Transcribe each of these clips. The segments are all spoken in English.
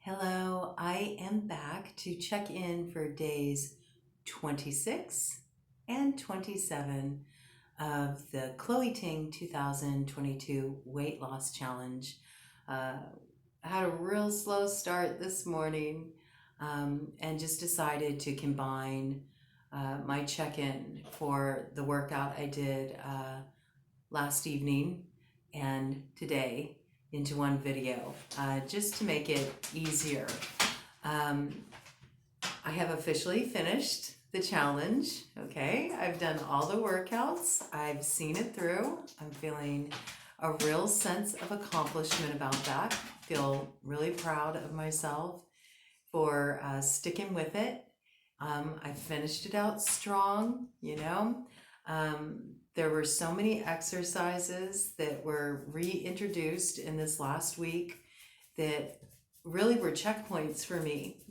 Hello, I am back to check in for days 26 and 27 of the Ting 2022 Weight Loss Challenge. I had a real slow start this morning and just decided to combine my check-in for the workout I did last evening and today into one video just to make it easier. I have officially finished the challenge. Okay, I've done all the workouts. I've seen it through. I'm feeling a real sense of accomplishment about that. Feel really proud of myself for sticking with it. I finished it out strong, There were so many exercises that were reintroduced in this last week that really were checkpoints for me,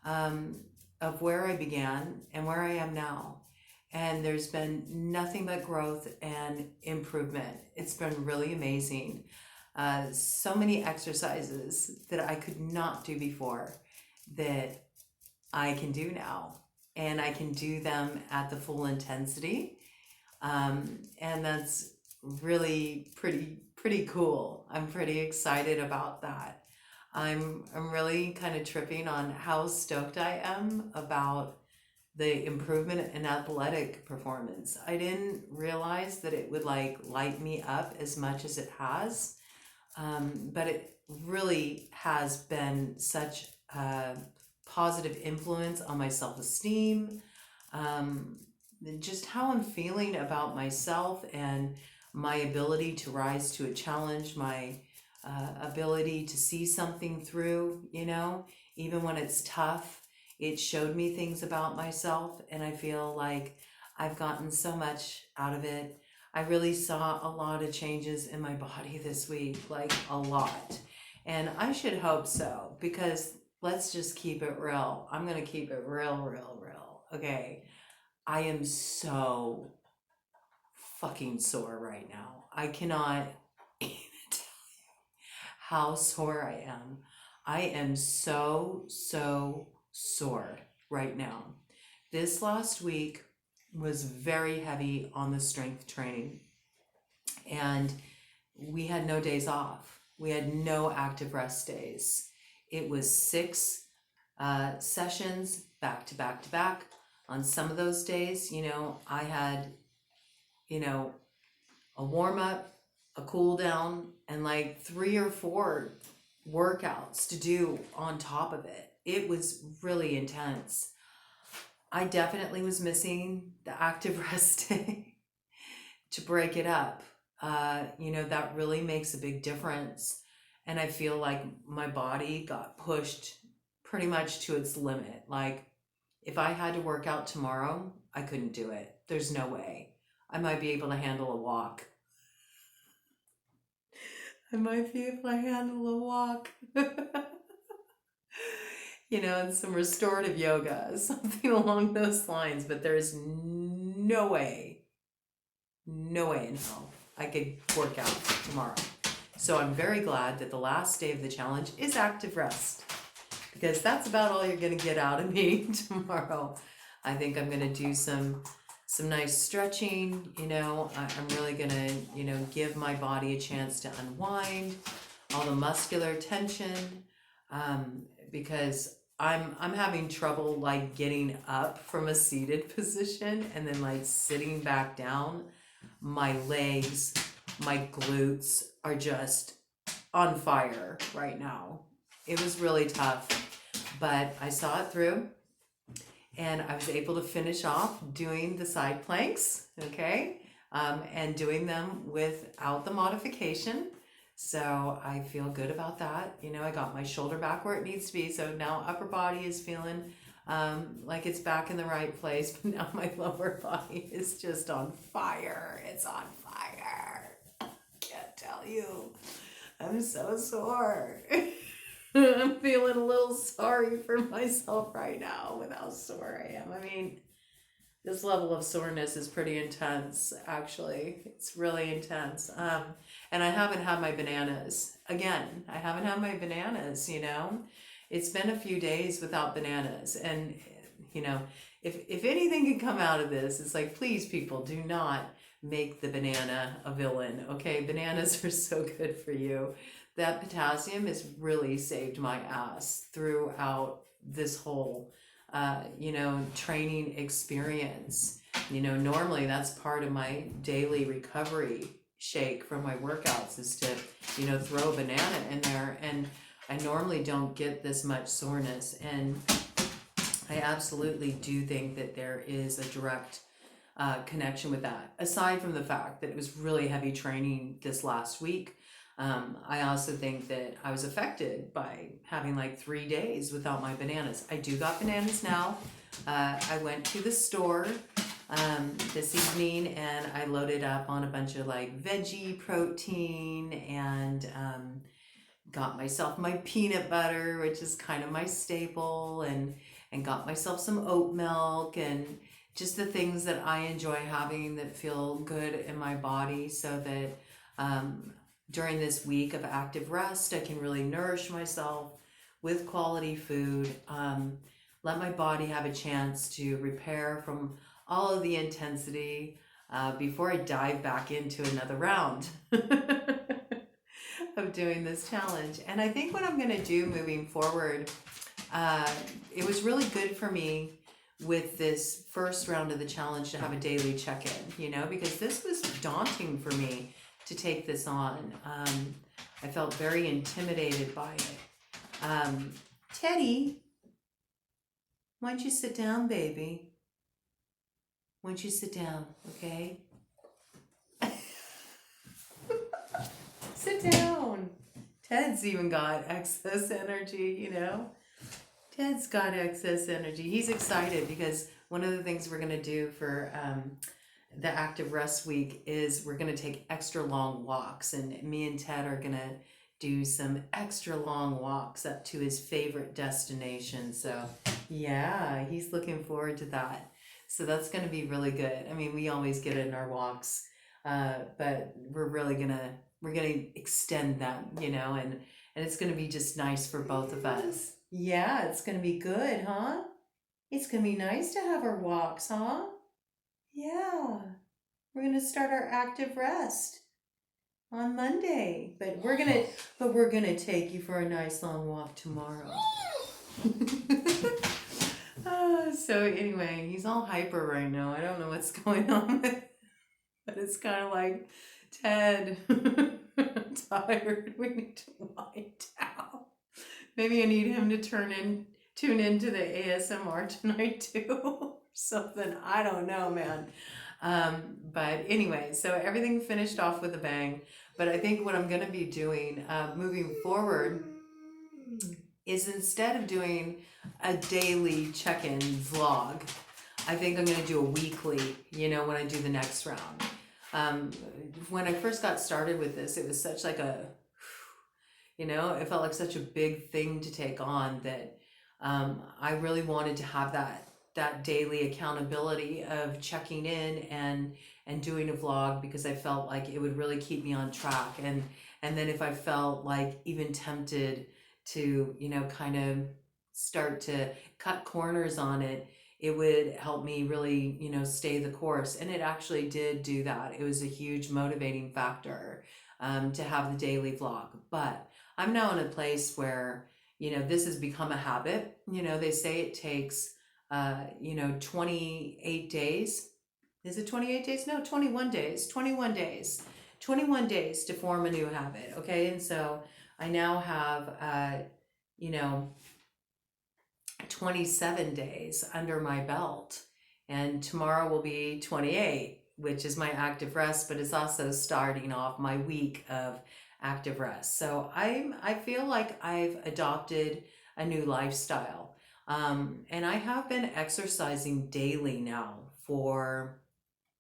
of where I began and where I am now. And there's been nothing but growth and improvement. It's been really amazing. So many exercises that I could not do before that I can do now. And I can do them at the full intensity. And that's really pretty cool. I'm pretty excited about that. I'm really kind of tripping on how stoked I am about the improvement in athletic performance. I didn't realize that it would light me up as much as it has, but it really has been such a positive influence on my self-esteem, just how I'm feeling about myself and my ability to rise to a challenge, my ability to see something through, even when it's tough. It showed me things about myself, and I feel like I've gotten so much out of it. I really saw a lot of changes in my body this week, like a lot. And I should hope so, because let's just keep it real. I'm going to keep it real. Okay. I am so fucking sore right now. I cannot even tell you how sore I am. I am so sore right now. This last week was very heavy on the strength training, and we had no days off. We had no active rest days. It was 6 sessions back to back. On some of those days, I had, a warm up, a cool down, and 3 or 4 workouts to do on top of it. It was really intense. I definitely was missing the active rest day to break it up. That really makes a big difference. And I feel like my body got pushed pretty much to its limit. If I had to work out tomorrow, I couldn't do it. There's no way. I might be able to handle a walk. And some restorative yoga, something along those lines, but there's no way in hell I could work out tomorrow. So I'm very glad that the last day of the challenge is active rest, because that's about all you're going to get out of me tomorrow. I think I'm going to do some nice stretching. I'm really going to, give my body a chance to unwind all the muscular tension, because I'm having trouble getting up from a seated position and then sitting back down. My legs, my glutes are just on fire right now. It was really tough, but I saw it through, and I was able to finish off doing the side planks, okay, and doing them without the modification. So I feel good about that. I got my shoulder back where it needs to be, so now upper body is feeling like it's back in the right place, but now my lower body is just on fire. It's on fire. Can't tell you. I'm so sore. I'm feeling a little sorry for myself right now with how sore I am. This level of soreness is pretty intense, actually. It's really intense. And I haven't had my bananas. Again, I haven't had my bananas, you know? It's been a few days without bananas. And, you know, if anything can come out of this, it's like, please, people, do not make the banana a villain, okay? Bananas are so good for you. That potassium has really saved my ass throughout this whole training experience. Normally that's part of my daily recovery shake from my workouts is to, throw a banana in there. And I normally don't get this much soreness. And I absolutely do think that there is a direct connection with that. Aside from the fact that it was really heavy training this last week, I also think that I was affected by having like 3 days without my bananas. I do got bananas now. I went to the store this evening and I loaded up on a bunch of like veggie protein and got myself my peanut butter, which is kind of my staple, and got myself some oat milk and just the things that I enjoy having that feel good in my body, so that during this week of active rest, I can really nourish myself with quality food, let my body have a chance to repair from all of the intensity before I dive back into another round of doing this challenge. And I think what I'm going to do moving forward, it was really good for me with this first round of the challenge to have a daily check-in, because this was daunting for me to take this on. I felt very intimidated by it. Teddy, why don't you sit down, baby? Why don't you sit down, okay? Sit down. Ted's even got excess energy, Ted's got excess energy. He's excited because one of the things we're going to do for the active rest week is we're going to take extra long walks, and me and Ted are going to do some extra long walks up to his favorite destination. So yeah, he's looking forward to that. So that's going to be really good. I mean, we always get in our walks, but we're going to extend that, and it's going to be just nice for both of us. Yeah, it's going to be good, huh? It's going to be nice to have our walks, huh? Yeah, we're going to start our active rest on Monday, but we're going to take you for a nice long walk tomorrow. So anyway, he's all hyper right now. I don't know what's going on with, but it's kind of like, Ted, I'm tired. We need to wind down. Maybe I need him to tune into the ASMR tonight too, or something. I don't know, man. But anyway, so everything finished off with a bang. But I think what I'm going to be doing moving forward is, instead of doing a daily check-in vlog, I think I'm going to do a weekly, when I do the next round. When I first got started with this, it was such like it felt like such a big thing to take on that I really wanted to have that daily accountability of checking in and doing a vlog, because I felt like it would really keep me on track. And then if I felt like even tempted to, kind of start to cut corners on it, it would help me really, stay the course. And it actually did do that. It was a huge motivating factor to have the daily vlog. But I'm now in a place where, this has become a habit. They say it takes, 28 days. Is it 28 days? No, 21 days. 21 days. 21 days to form a new habit. Okay. And so I now have, 27 days under my belt, and tomorrow will be 28, which is my active rest, but it's also starting off my week of active rest. So I feel like I've adopted a new lifestyle, and I have been exercising daily now for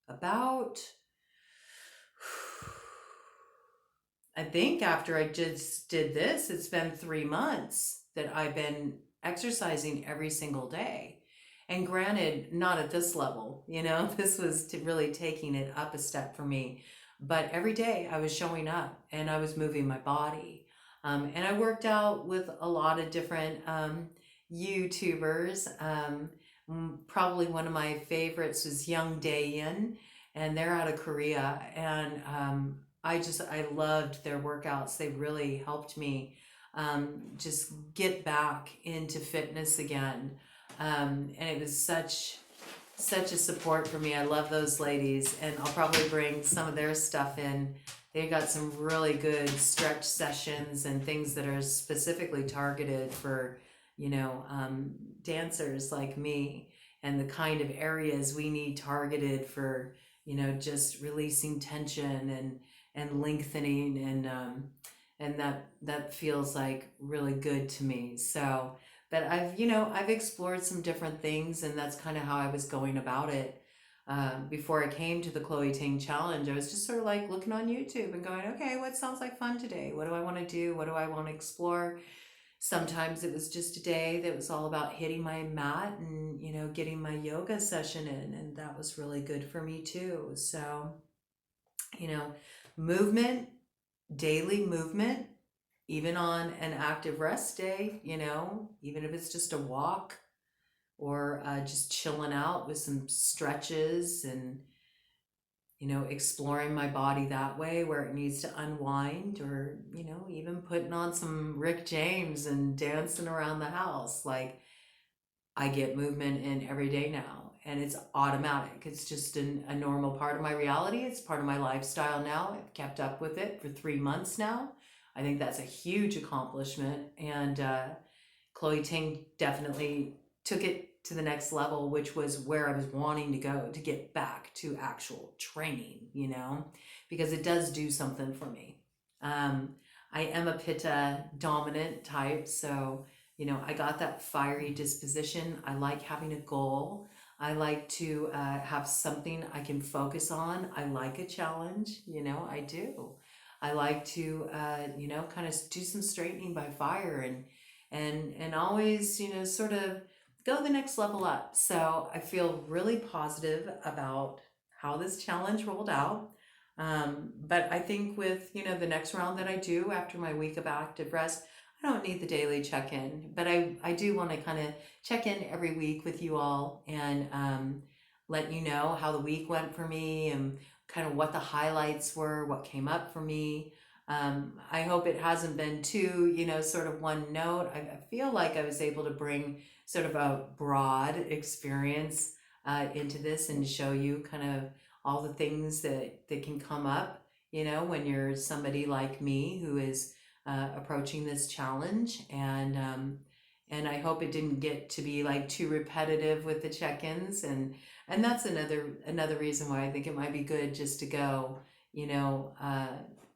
about, I think after I just did this, it's been 3 months that I've been exercising every single day. And granted, not at this level, this was to really taking it up a step for me. But every day I was showing up and I was moving my body. And I worked out with a lot of different YouTubers. Probably one of my favorites was Young Dae-in, and they're out of Korea. And I loved their workouts. They really helped me just get back into fitness again. And it was such a support for me. I love those ladies, and I'll probably bring some of their stuff in. They got some really good stretch sessions and things that are specifically targeted for, dancers like me, and the kind of areas we need targeted for, just releasing tension and lengthening, and that feels like really good to me. So, but I've explored some different things, and that's kind of how I was going about it. Before I came to the Chloe Ting challenge, I was just sort of like looking on YouTube and going, okay, what sounds like fun today? What do I want to do? What do I want to explore? Sometimes it was just a day that was all about hitting my mat and, getting my yoga session in. And that was really good for me too. So, you know, movement, daily movement, even on an active rest day, even if it's just a walk, or just chilling out with some stretches and, exploring my body that way where it needs to unwind, or, even putting on some Rick James and dancing around the house. Like, I get movement in every day now, and it's automatic. It's just a normal part of my reality. It's part of my lifestyle now. I've kept up with it for 3 months now. I think that's a huge accomplishment. And Chloe Ting definitely took it to the next level, which was where I was wanting to go, to get back to actual training, because it does do something for me. I am a Pitta dominant type, so, I got that fiery disposition. I like having a goal. I like to have something I can focus on. I like a challenge, I do. I like to, kind of do some straightening by fire, and always, sort of go the next level up. So I feel really positive about how this challenge rolled out. But I think with, the next round that I do after my week of active rest, I don't need the daily check-in, but I do want to kind of check in every week with you all, and let you know how the week went for me, and kind of what the highlights were, what came up for me. I hope it hasn't been too, sort of one note. I feel like I was able to bring sort of a broad experience into this, and show you kind of all the things that can come up, when you're somebody like me who is approaching this challenge. And I hope it didn't get to be like too repetitive with the check-ins, and that's another reason why I think it might be good just to go,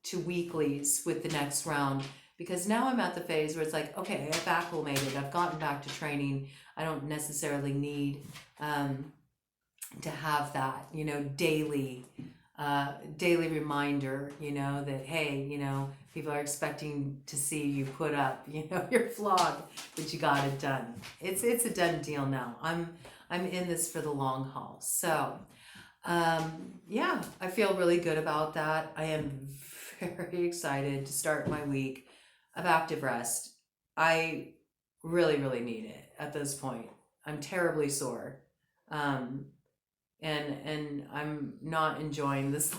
to weeklies with the next round, because now I'm at the phase where it's like, okay, I've acclimated, I've gotten back to training. I don't necessarily need to have that, daily reminder, that, hey, people are expecting to see you put up, your vlog, that you got it done. It's a done deal now. I'm in this for the long haul. So, yeah, I feel really good about that. I am very excited to start my week of active rest. I really, really need it at this point. I'm terribly sore. And I'm not enjoying this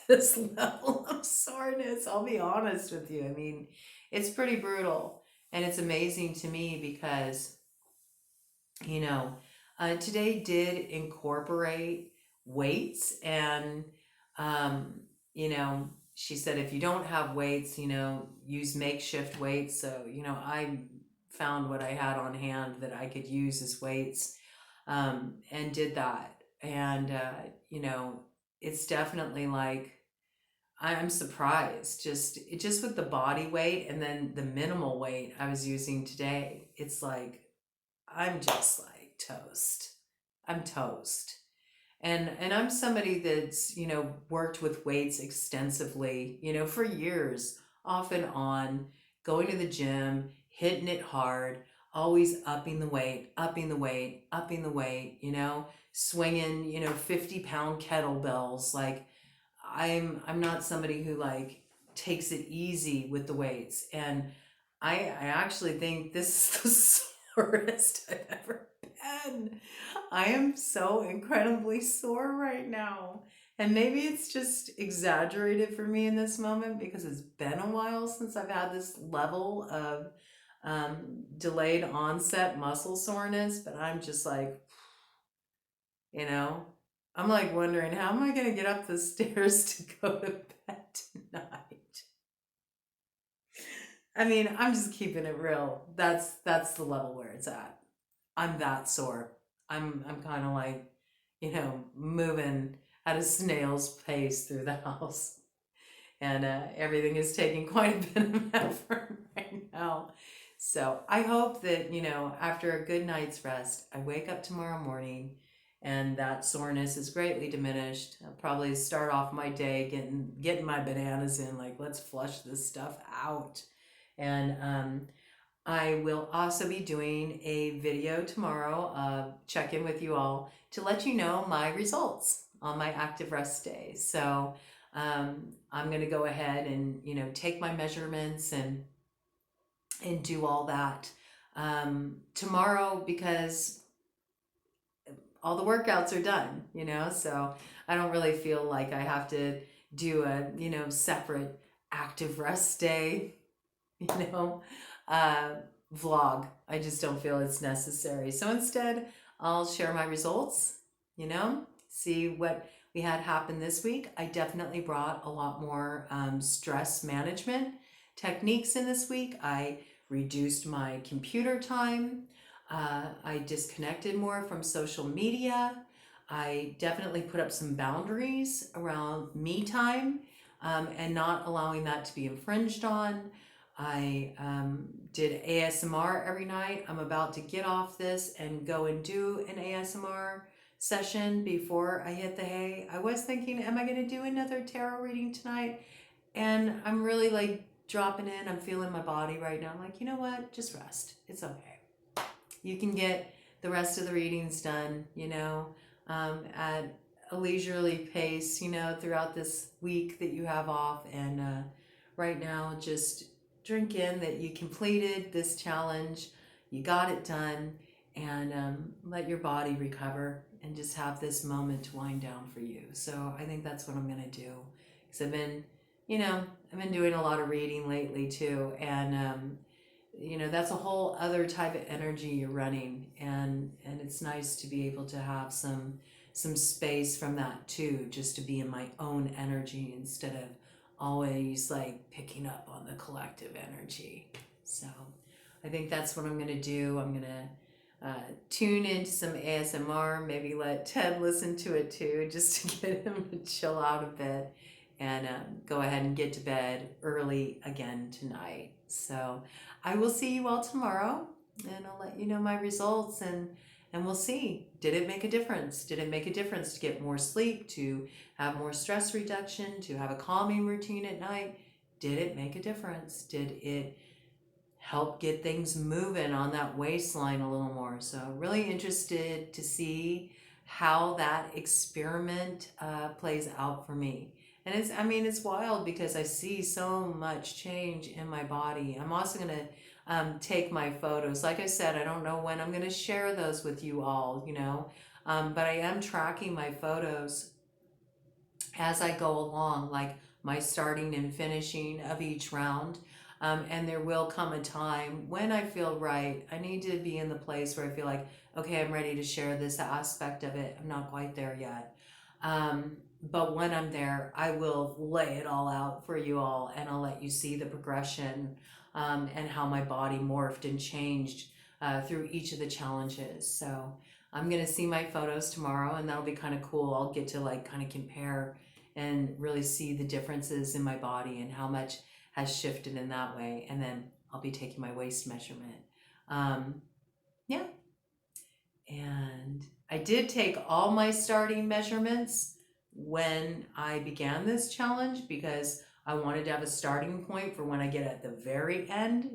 this level of soreness. I'll be honest with you. I mean, it's pretty brutal, and it's amazing to me because, today did incorporate weights, and she said if you don't have weights, use makeshift weights. So, I found what I had on hand that I could use as weights, and did that. And it's definitely like, I'm surprised just with the body weight, and then the minimal weight I was using today. It's like, I'm just like toast. I'm toast. And I'm somebody that's, worked with weights extensively, for years, off and on, going to the gym, hitting it hard. always upping the weight, upping the weight, upping the weight, swinging, 50-pound kettlebells. Like I'm not somebody who like takes it easy with the weights. And I actually think this is the sorest I've ever been. I am so incredibly sore right now. And maybe it's just exaggerated for me in this moment because it's been a while since I've had this level of delayed onset muscle soreness. But I'm just like, you know, I'm like wondering, how am I going to get up the stairs to go to bed tonight? I mean, I'm just keeping it real. That's the level where it's at. I'm that sore. I'm kind of like, moving at a snail's pace through the house, and everything is taking quite a bit of effort right now. So I hope that after a good night's rest, I wake up tomorrow morning, and that soreness is greatly diminished. I'll probably start off my day getting my bananas in, like let's flush this stuff out, and I will also be doing a video tomorrow, check in with you all to let you know my results on my active rest day. So I'm going to go ahead and, take my measurements and do all that tomorrow, because all the workouts are done, so I don't really feel like I have to do a, separate active rest day, you know, uh, vlog. I just don't feel it's necessary. So instead, I'll share my results, see what we had happen this week. I definitely brought a lot more stress management techniques in this week. I reduced my computer time. I disconnected more from social media. I definitely put up some boundaries around me time and not allowing that to be infringed on. I did ASMR every night. I'm about to get off this and go and do an ASMR session before I hit the hay. I was thinking, am I going to do another tarot reading tonight? And I'm really like dropping in. I'm feeling my body right now. I'm like, you know what? Just rest. It's okay. You can get the rest of the readings done, at a leisurely pace, throughout this week that you have off. And right now, just drink in that you completed this challenge, you got it done, and let your body recover and just have this moment to wind down for you. So I think that's what I'm going to do, because I've been doing a lot of reading lately too, and that's a whole other type of energy you're running, and it's nice to be able to have some space from that too, just to be in my own energy instead of always like picking up on the collective energy. So I think that's what I'm going to do. I'm going to tune into some ASMR, maybe let Ted listen to it too, just to get him to chill out a bit, and go ahead and get to bed early again tonight. So I will see you all tomorrow, and I'll let you know my results, and we'll see. Did it make a difference? Did it make a difference to get more sleep, to have more stress reduction, to have a calming routine at night? Did it make a difference? Did it help get things moving on that waistline a little more? So really interested to see how that experiment plays out for me. And it's wild because I see so much change in my body. I'm also going to take my photos. Like I said, I don't know when I'm going to share those with you all, but I am tracking my photos as I go along, like my starting and finishing of each round. And there will come a time when I feel right. I need to be in the place where I feel like, okay, I'm ready to share this aspect of it. I'm not quite there yet. But when I'm there, I will lay it all out for you all, and I'll let you see the progression and how my body morphed and changed through each of the challenges. So I'm going to see my photos tomorrow, and that'll be kind of cool. I'll get to like kind of compare and really see the differences in my body and how much has shifted in that way. And then I'll be taking my waist measurement. Yeah. And I did take all my starting measurements when I began this challenge, because I wanted to have a starting point for when I get at the very end,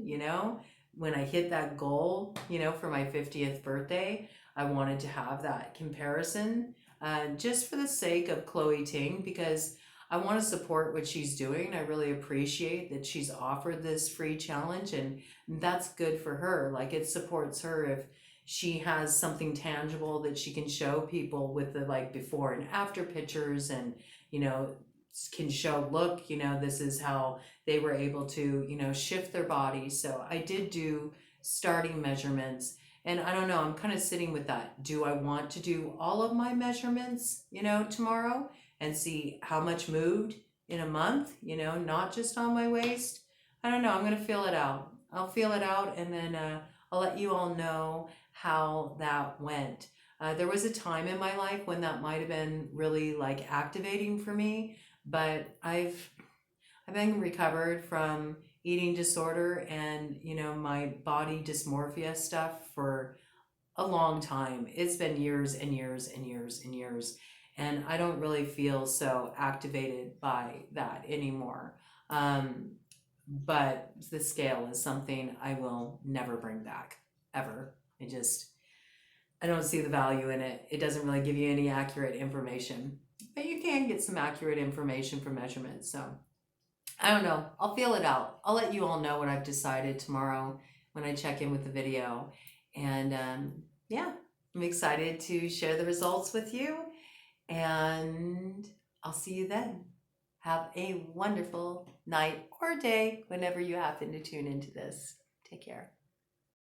when I hit that goal, for my 50th birthday, I wanted to have that comparison, just for the sake of Chloe Ting, because I want to support what she's doing. I really appreciate that she's offered this free challenge, and that's good for her. Like, it supports her if she has something tangible that she can show people with the like before and after pictures, and can show, look, this is how they were able to shift their body. So I did do starting measurements, and I don't know, I'm kind of sitting with that. Do I want to do all of my measurements tomorrow and see how much moved in a month, not just on my waist? I don't know, I'm going to feel it out. I'll feel it out, and then I'll let you all know how that went. There was a time in my life when that might have been really like activating for me, but I've been recovered from eating disorder and my body dysmorphia stuff for a long time. It's been years and years and years and years, and I don't really feel so activated by that anymore. But the scale is something I will never bring back, ever. I don't see the value in it. It doesn't really give you any accurate information, but you can get some accurate information from measurements. So I don't know. I'll feel it out. I'll let you all know what I've decided tomorrow when I check in with the video. And yeah, I'm excited to share the results with you, and I'll see you then. Have a wonderful night or day whenever you happen to tune into this. Take care.